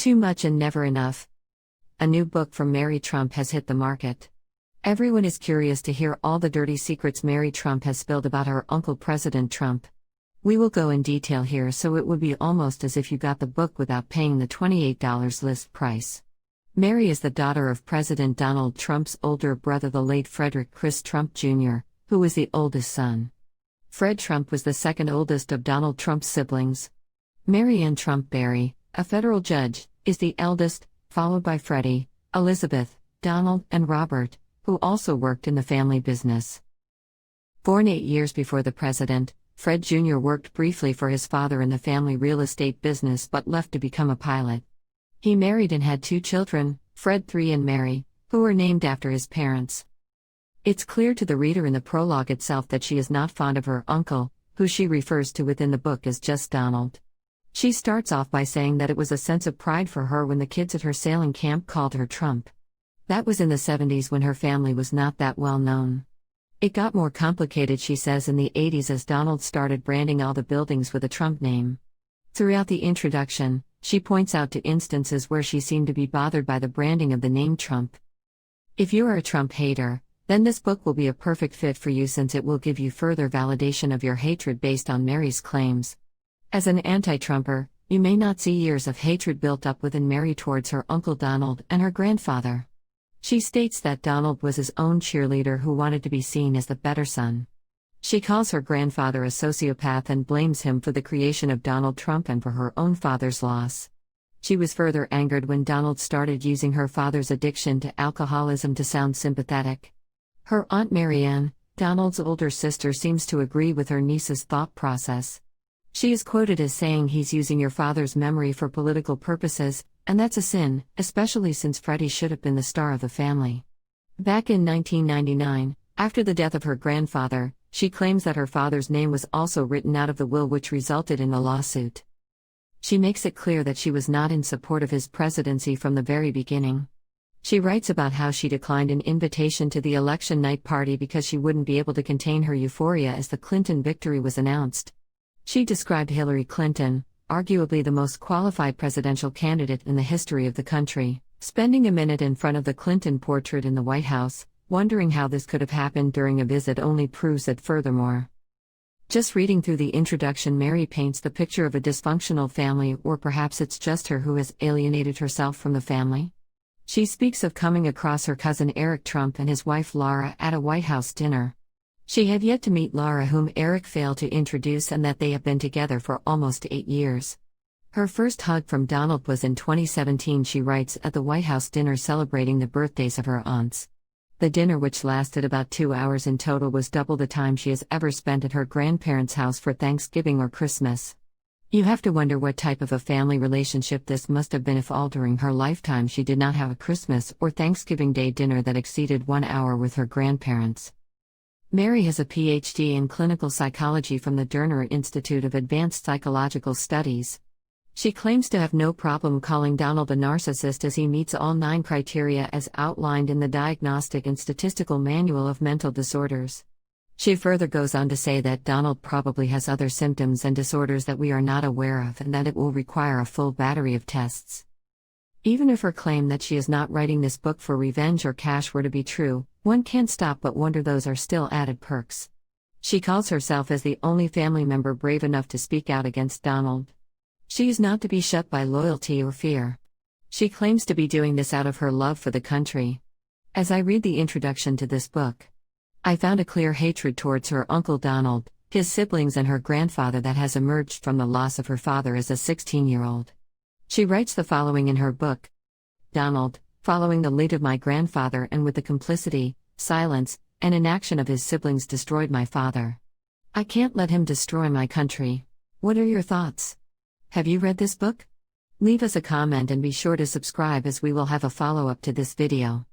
Too much and never enough. A new book from Mary Trump has hit the market. Everyone is curious to hear all the dirty secrets Mary Trump has spilled about her uncle President Trump. We will go in detail here, so it would be almost as if you got the book without paying the $28 list price. Mary is the daughter of President Donald Trump's older brother, the late Frederick Chris Trump Jr., who was the oldest son. Fred Trump was the second oldest of Donald Trump's siblings. Mary Ann Trump Barry, a federal judge, is the eldest, followed by Freddie, Elizabeth, Donald, and Robert, who also worked in the family business. Born 8 years before the president, Fred Jr. worked briefly for his father in the family real estate business but left to become a pilot. He married and had 2 children, Fred III and Mary, who were named after his parents. It's clear to the reader in the prologue itself that she is not fond of her uncle, who she refers to within the book as just Donald. She starts off by saying that it was a sense of pride for her when the kids at her sailing camp called her Trump. That was in the 70s when her family was not that well known. It got more complicated, she says, in the 80s as Donald started branding all the buildings with a Trump name. Throughout the introduction, she points out to instances where she seemed to be bothered by the branding of the name Trump. If you are a Trump hater, then this book will be a perfect fit for you, since it will give you further validation of your hatred based on Mary's claims. As an anti-Trumper, you may not see years of hatred built up within Mary towards her uncle Donald and her grandfather. She states that Donald was his own cheerleader who wanted to be seen as the better son. She calls her grandfather a sociopath and blames him for the creation of Donald Trump and for her own father's loss. She was further angered when Donald started using her father's addiction to alcoholism to sound sympathetic. Her Aunt Mary Ann, Donald's older sister, seems to agree with her niece's thought process. She is quoted as saying, "He's using your father's memory for political purposes, and that's a sin, especially since Freddie should have been the star of the family." Back in 1999, after the death of her grandfather, she claims that her father's name was also written out of the will, which resulted in a lawsuit. She makes it clear that she was not in support of his presidency from the very beginning. She writes about how she declined an invitation to the election night party because she wouldn't be able to contain her euphoria as the Clinton victory was announced. She described Hillary Clinton, arguably the most qualified presidential candidate in the history of the country, spending a minute in front of the Clinton portrait in the White House, wondering how this could have happened during a visit only proves it furthermore. Just reading through the introduction, Mary paints the picture of a dysfunctional family, or perhaps it's just her who has alienated herself from the family. She speaks of coming across her cousin Eric Trump and his wife Laura at a White House dinner. She had yet to meet Laura, whom Eric failed to introduce, and that they have been together for almost 8 years. Her first hug from Donald was in 2017, she writes, at the White House dinner celebrating the birthdays of her aunts. The dinner, which lasted about 2 hours in total, was double the time she has ever spent at her grandparents' house for Thanksgiving or Christmas. You have to wonder what type of a family relationship this must have been if all during her lifetime she did not have a Christmas or Thanksgiving Day dinner that exceeded 1 hour with her grandparents. Mary has a PhD in clinical psychology from the Derner Institute of Advanced Psychological Studies. She claims to have no problem calling Donald a narcissist, as he meets all 9 criteria as outlined in the Diagnostic and Statistical Manual of Mental Disorders. She further goes on to say that Donald probably has other symptoms and disorders that we are not aware of, and that it will require a full battery of tests. Even if her claim that she is not writing this book for revenge or cash were to be true, one can't stop but wonder those are still added perks. She calls herself as the only family member brave enough to speak out against Donald. She is not to be shut by loyalty or fear. She claims to be doing this out of her love for the country. As I read the introduction to this book, I found a clear hatred towards her uncle Donald, his siblings, and her grandfather that has emerged from the loss of her father as a 16-year-old. She writes the following in her book: Donald, following the lead of my grandfather and with the complicity, silence, and inaction of his siblings, destroyed my father. I can't let him destroy my country. What are your thoughts? Have you read this book? Leave us a comment and be sure to subscribe, as we will have a follow-up to this video.